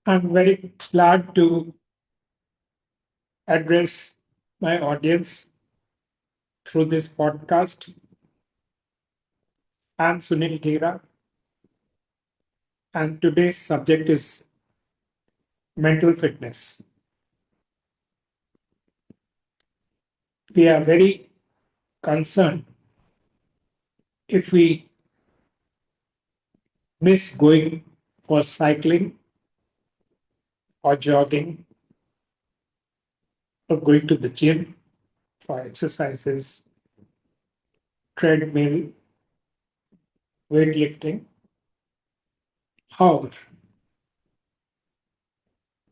I'm very glad to address my audience through this podcast. I'm Sunil Ghera, and today's subject is mental fitness. We are very concerned if we miss going for cycling or jogging or going to the gym for exercises, treadmill, weightlifting. However,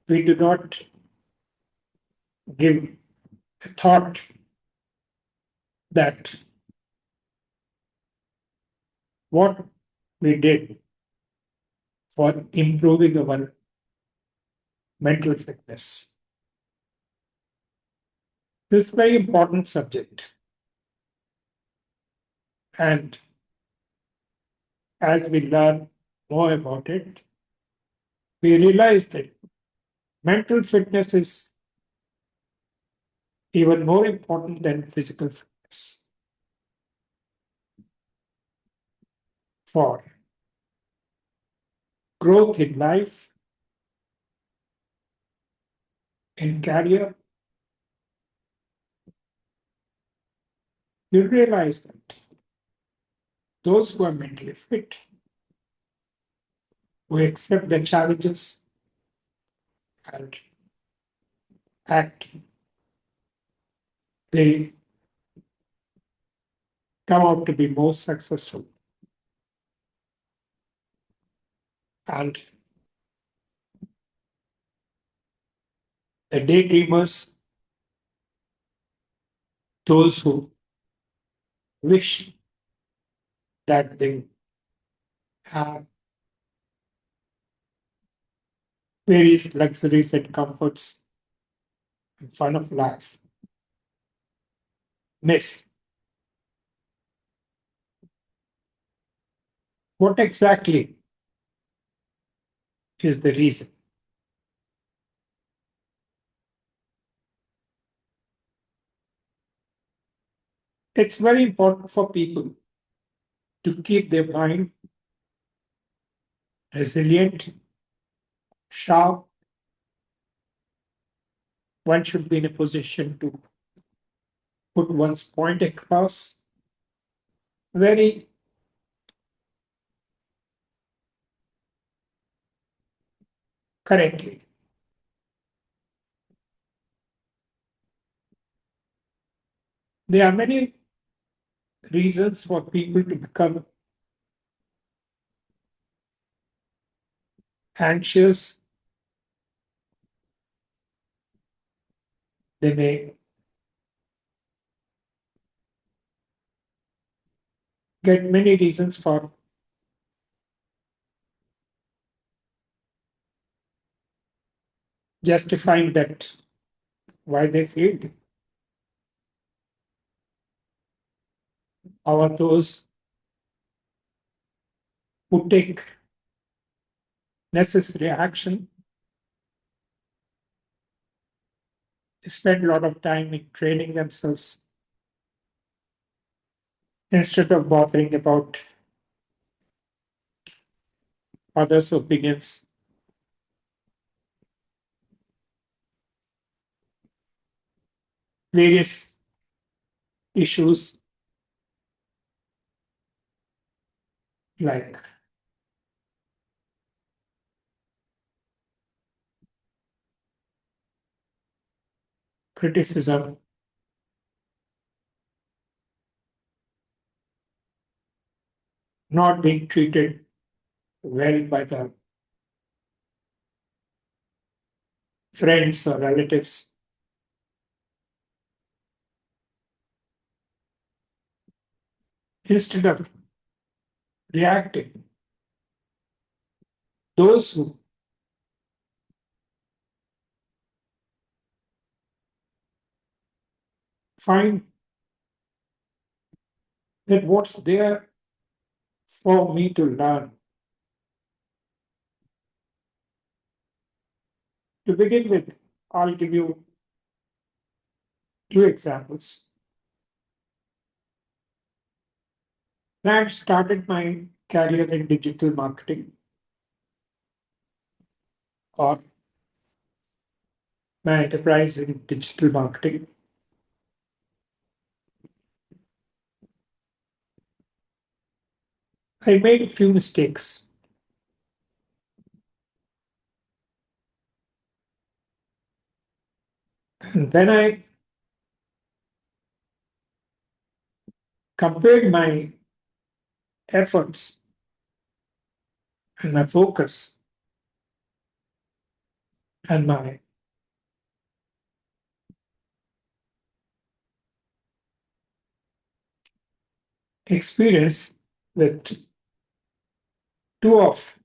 we do not give a thought that what we did for improving our mental fitness. This is a very important subject. And as we learn more about it, we realize that mental fitness is even more important than physical fitness. For growth in life, in career, you realize that those who are mentally fit, who accept the challenges and act, they come out to be more successful. And the daydreamers, those who wish that they have various luxuries and comforts and fun of life, miss what exactly is the reason. It's very important for people to keep their mind resilient, sharp. One should be in a position to put one's point across very correctly. There are many reasons for people to become anxious. They may get many reasons for justifying that why they failed. Or those who take necessary action, spend a lot of time in training themselves instead of bothering about others' opinions. Various issues like criticism, not being treated well by the friends or relatives. Instead of reacting, those who find that what's there for me to learn, To begin with, I'll give you two examples. When I started my career in digital marketing or my enterprise in digital marketing, I made a few mistakes. And then I compared my efforts and my focus and my experience with two of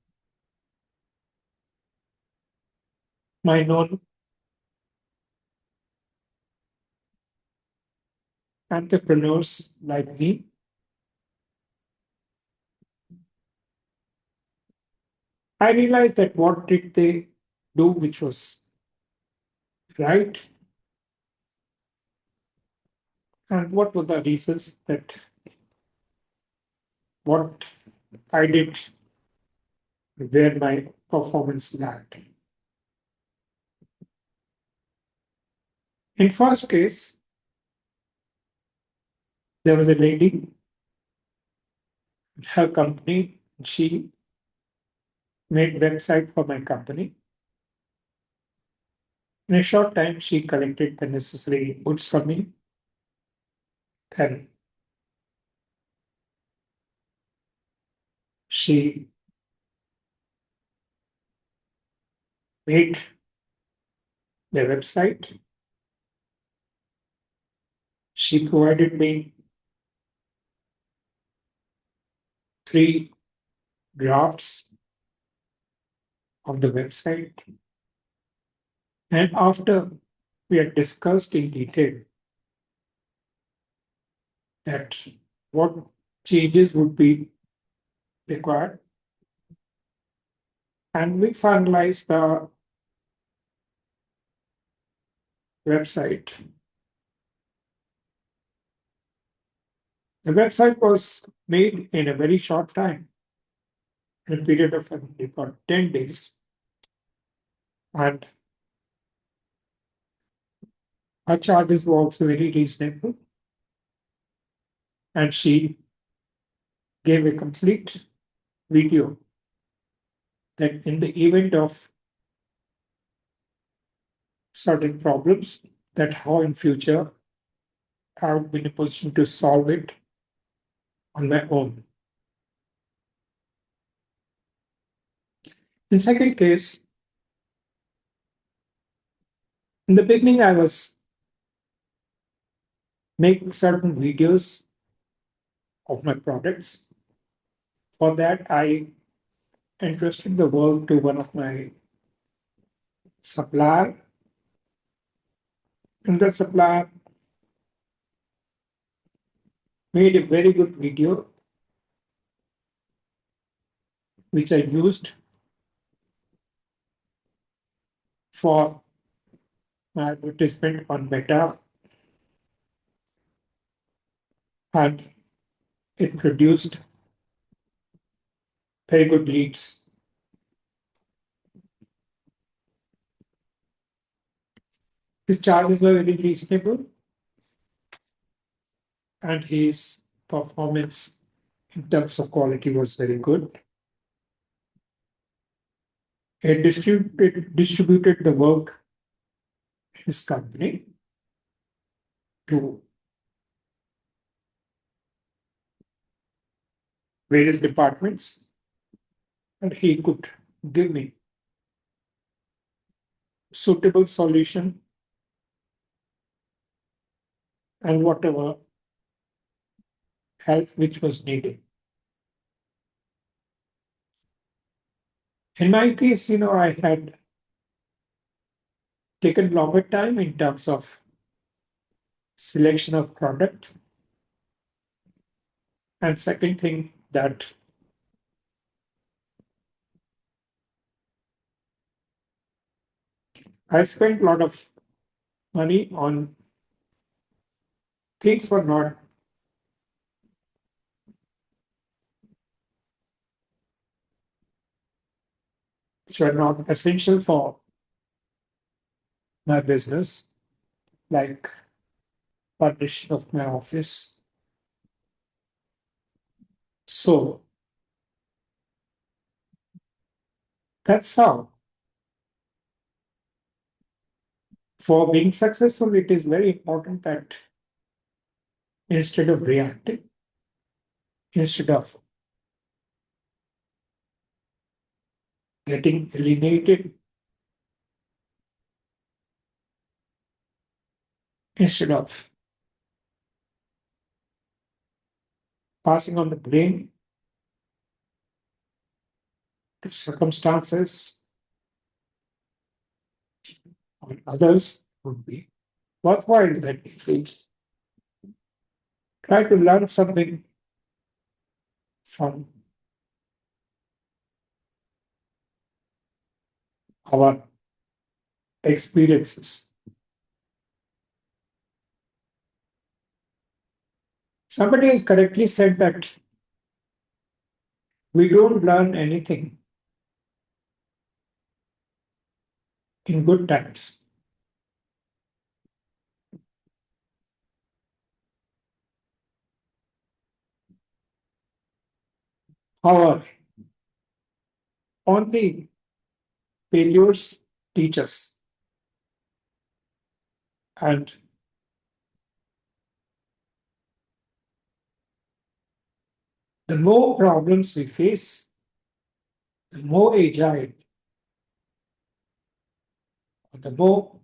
my known entrepreneurs like me. I realized that what did they do which was right, and what were the reasons that what I did where my performance lagged. In first case, there was a lady, her company, she made website for my company. In a short time, she collected the necessary inputs from me. Then she made the website. She provided me three drafts of the website. And after we had discussed in detail that what changes would be required, and we finalized the website. The website was made in a very short time, in a period of about 10 days, and her charges were also very reasonable. And she gave a complete video that in the event of certain problems, that how in future I would be in a position to solve it on my own. In second case, in the beginning, I was making certain videos of my products. For that, I entrusted the work to one of my supplier. And that supplier made a very good video, which I used for my advertisement on Meta, and it produced very good leads. His charges were very reasonable, and his performance in terms of quality was very good. He distributed the work in his company to various departments, and he could give me suitable solution and whatever help which was needed. In my case, I had taken longer time in terms of selection of product. And second thing that I spent a lot of money on things for not which were not essential for my business, like partition of my office. So that's how. For being successful, it is very important that instead of reacting, instead of getting alienated, instead of passing on the blame to circumstances or others, would be worthwhile that we try to learn something from our experiences. Somebody has correctly said that we don't learn anything in good times. However, only failures teach us. And the more problems we face, the more agile, the more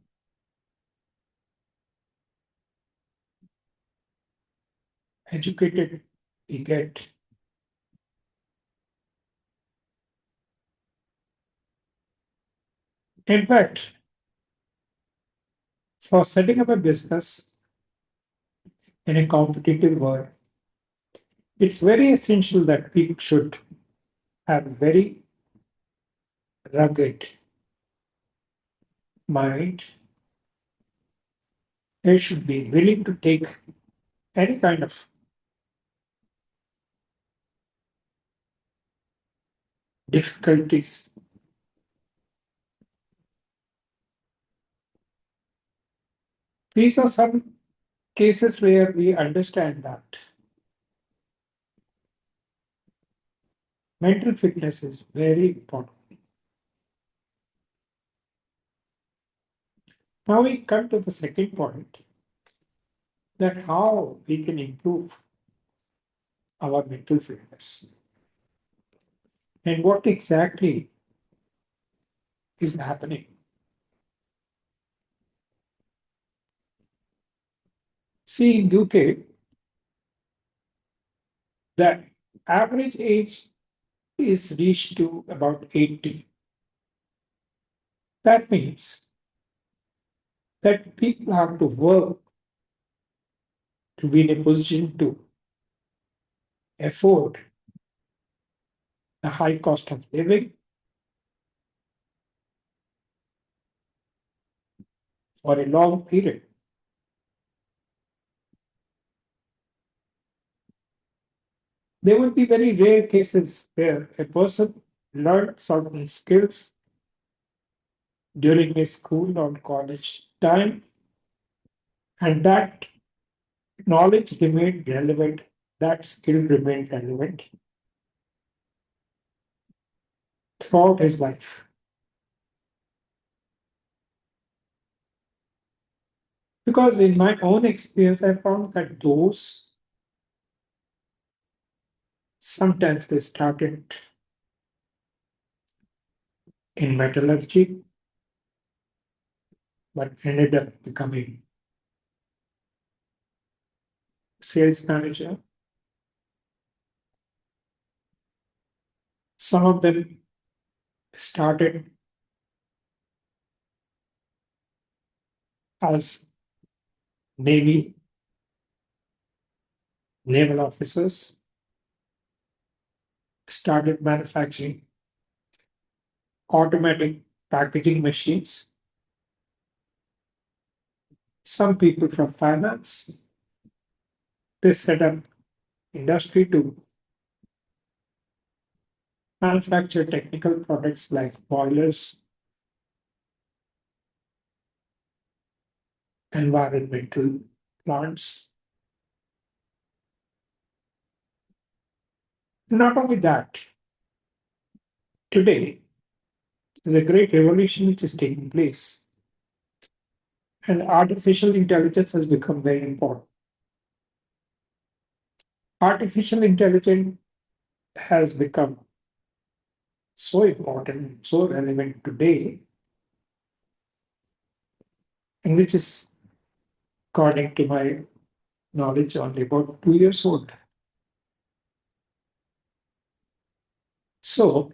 educated we get. In fact, for setting up a business in a competitive world, it's very essential that people should have a very rugged mind. They should be willing to take any kind of difficulties. These are some cases where we understand that mental fitness is very important. Now we come to the second point, that how we can improve our mental fitness and what exactly is happening. See, in UK, the average age is reached to about 80. That means that people have to work to be in a position to afford the high cost of living for a long period. There will be very rare cases where a person learned certain skills during his school or college time, and that knowledge remained relevant, that skill remained relevant throughout his life. Because in my own experience, I found that those sometimes they started in metallurgy but ended up becoming sales manager. Some of them started as Navy naval officers, started manufacturing automatic packaging machines, Some people from finance, they set up industry to manufacture technical products like boilers, environmental plants. Not only that, today there's a great revolution which is taking place, and artificial intelligence has become very important. Artificial intelligence has become so important, so relevant today, and which is, according to my knowledge, only about 2 years old. So,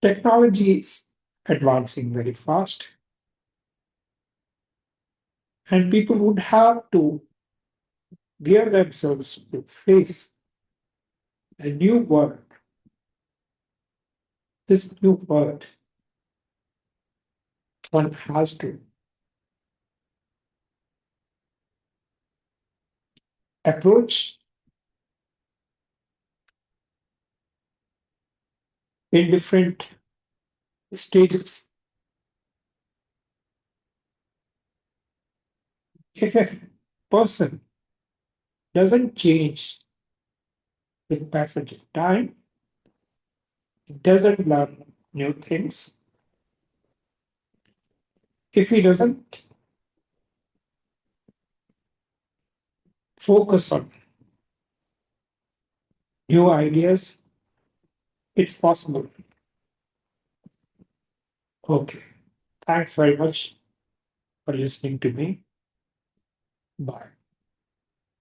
technology is advancing very fast, and people would have to gear themselves to face a new world. This new world, one has to approach in different stages. If a person doesn't change with passage of time, doesn't learn new things, if he doesn't focus on new ideas, it's possible. Okay. Thanks very much for listening to me. Bye.